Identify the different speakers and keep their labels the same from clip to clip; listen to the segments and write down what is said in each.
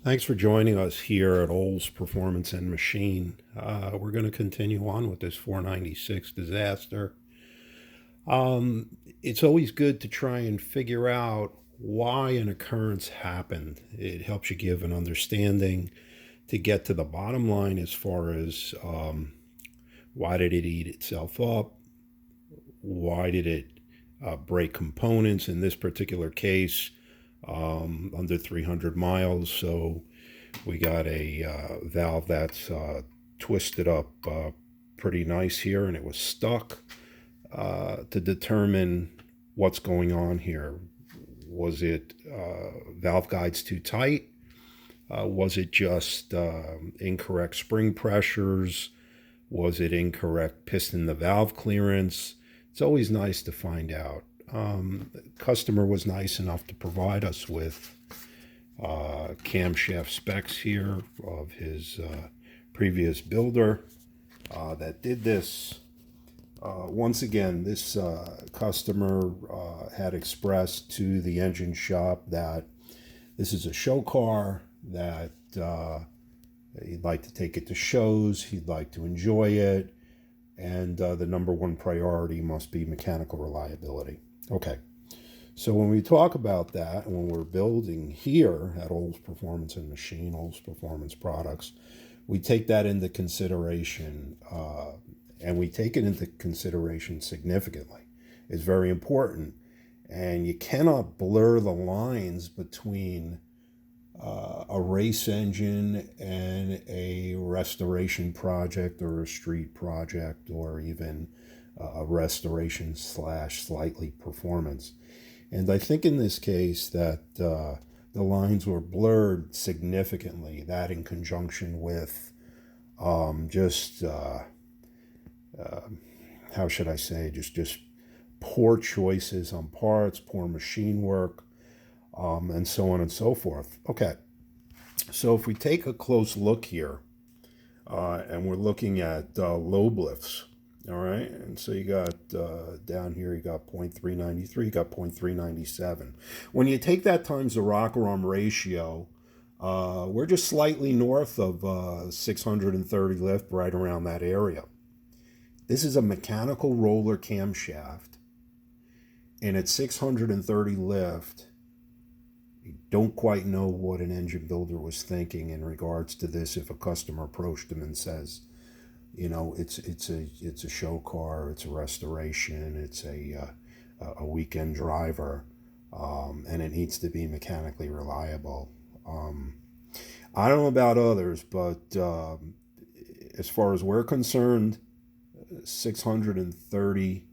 Speaker 1: Thanks for joining us here at Olds Performance and Machine. We're going to continue on with this 496 disaster. It's always good to try and figure out why an occurrence happened. It helps you give an understanding to get to the bottom line as far as why did it eat itself up? Why did it break components? In this particular case, under 300 miles. So we got a valve that's twisted up pretty nice here, and it was stuck. To determine what's going on here, was it valve guides too tight? Was it just incorrect spring pressures? Was it incorrect piston to valve clearance? It's always nice to find out. The customer was nice enough to provide us with camshaft specs here of his previous builder that did this. Once again, this customer had expressed to the engine shop that this is a show car, that he'd like to take it to shows, he'd like to enjoy it, and the number one priority must be mechanical reliability. Okay, so when we talk about that, and when we're building here at Olds Performance and Machine, Olds Performance Products, we take that into consideration, and we take it into consideration significantly. It's very important, and you cannot blur the lines between a race engine and a restoration project or a street project or even a restoration / slightly performance. And I think in this case that the lines were blurred significantly, that in conjunction with just how should I say, just poor choices on parts, poor machine work, and so on and so forth. Okay, so if we take a close look here, and we're looking at lobe lifts, all right, and so you got down here, you got 0.393, you got 0.397. When you take that times the rocker arm ratio, we're just slightly north of 630 lift, right around that area. This is a mechanical roller camshaft, and at 630 lift, you don't quite know what an engine builder was thinking in regards to this. If a customer approached him and says, you know, it's a show car, it's a restoration, it's a weekend driver, and it needs to be mechanically reliable. I don't know about others, but as far as we're concerned, 630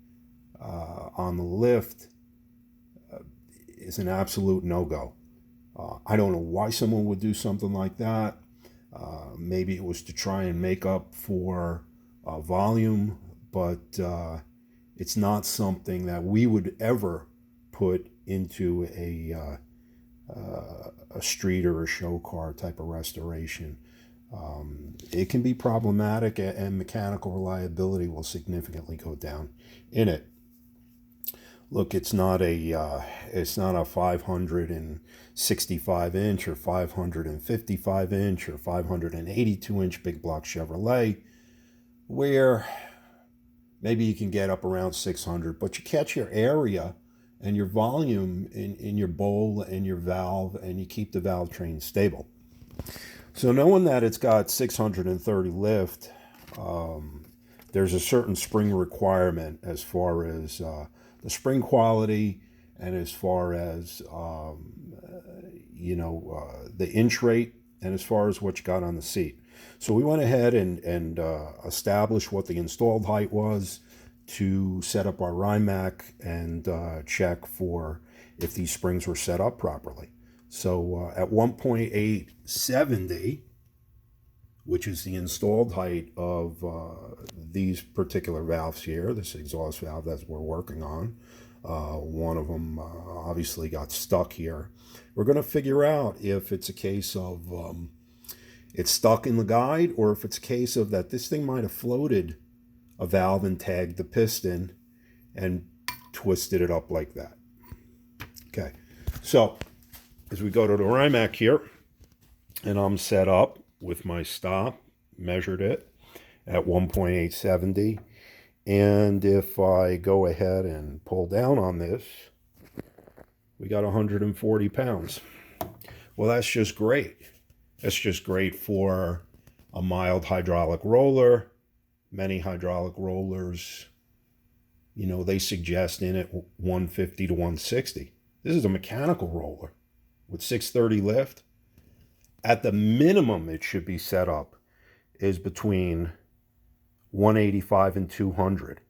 Speaker 1: on the lift is an absolute no-go. I don't know why someone would do something like that. Maybe it was to try and make up for volume, but it's not something that we would ever put into a street or a show car type of restoration. It can be problematic, and mechanical reliability will significantly go down in it. Look, it's not a 565 inch or 555 inch or 582 inch big block Chevrolet, where maybe you can get up around 600, but you catch your area and your volume in your bowl and your valve, and you keep the valve train stable. So knowing that it's got 630 lift, there's a certain spring requirement as far as the spring quality, and as far as the inch rate, and as far as what you got on the seat. So we went ahead and established what the installed height was to set up our Rimac and check for if these springs were set up properly. So at 1.870, which is the installed height of these particular valves here, this exhaust valve that we're working on, one of them obviously got stuck here. We're going to figure out if it's a case of it's stuck in the guide, or if it's a case of that this thing might have floated a valve and tagged the piston and twisted it up like that. Okay, so as we go to the Rimac here, and I'm set up with my stop, measured it at 1.870. And if I go ahead and pull down on this, we got 140 pounds. Well, that's just great. That's just great for a mild hydraulic roller. Many hydraulic rollers, they suggest in it 150 to 160. This is a mechanical roller with 630 lift. At the minimum, it should be set up is between 185 and 200.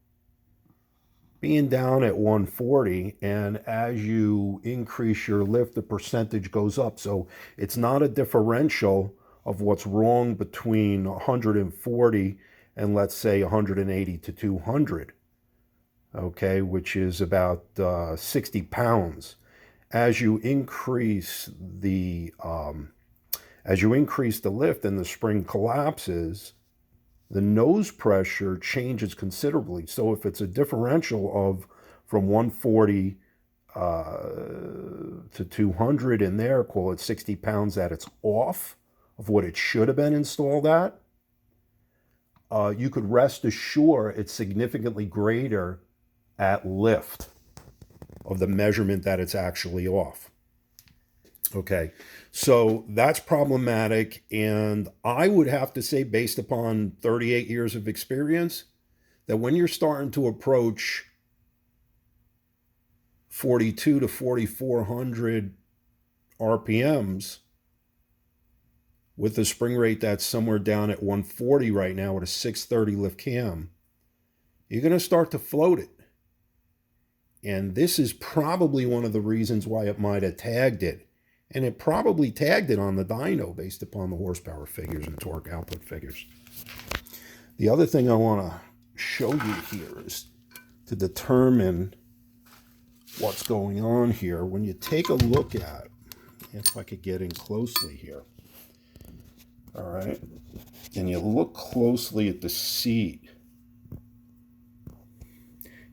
Speaker 1: Being down at 140, and as you increase your lift, the percentage goes up. So it's not a differential of what's wrong between 140 and let's say 180 to 200, okay, which is about 60 pounds. As you increase the lift and the spring collapses, the nose pressure changes considerably. So if it's a differential of from 140 to 200 in there, call it 60 pounds that it's off of what it should have been installed at, you could rest assured it's significantly greater at lift of the measurement that it's actually off. Okay, so that's problematic, and I would have to say, based upon 38 years of experience, that when you're starting to approach 42 to 4,400 RPMs with a spring rate that's somewhere down at 140 right now with a 630 lift cam, you're going to start to float it. And this is probably one of the reasons why it might have tagged it. And it probably tagged it on the dyno based upon the horsepower figures and torque output figures. The other thing I want to show you here is to determine what's going on here. When you take a look at, if I could get in closely here, all right, and you look closely at the seat,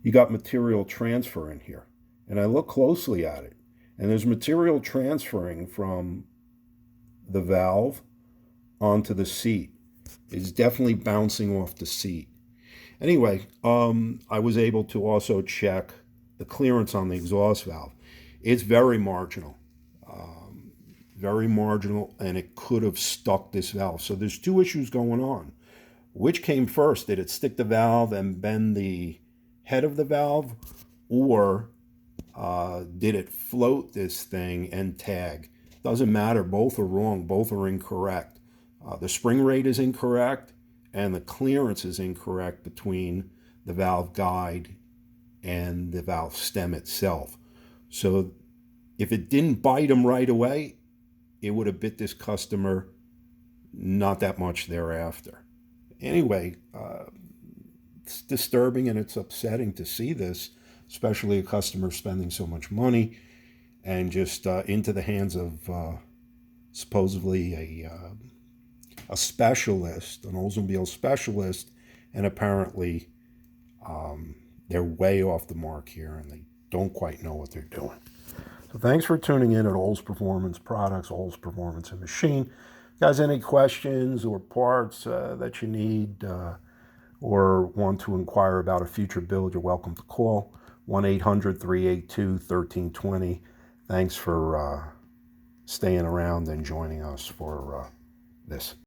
Speaker 1: you got material transfer in here. And I look closely at it, and there's material transferring from the valve onto the seat. It's definitely bouncing off the seat. Anyway, I was able to also check the clearance on the exhaust valve. It's very marginal, and it could have stuck this valve. So there's two issues going on. Which came first? Did it stick the valve and bend the head of the valve, or did it float this thing and tag? Doesn't matter. Both are wrong. Both are incorrect. The spring rate is incorrect, and the clearance is incorrect between the valve guide and the valve stem itself. So if it didn't bite him right away, it would have bit this customer not that much thereafter. Anyway, it's disturbing and it's upsetting to see this, especially a customer spending so much money and just into the hands of supposedly a specialist, an Oldsmobile specialist, and apparently they're way off the mark here and they don't quite know what they're doing. So thanks for tuning in at Olds Performance Products, Olds Performance and Machine. Guys, any questions or parts that you need or want to inquire about a future build, you're welcome to call 1-800-382-1320. Thanks for staying around and joining us for this.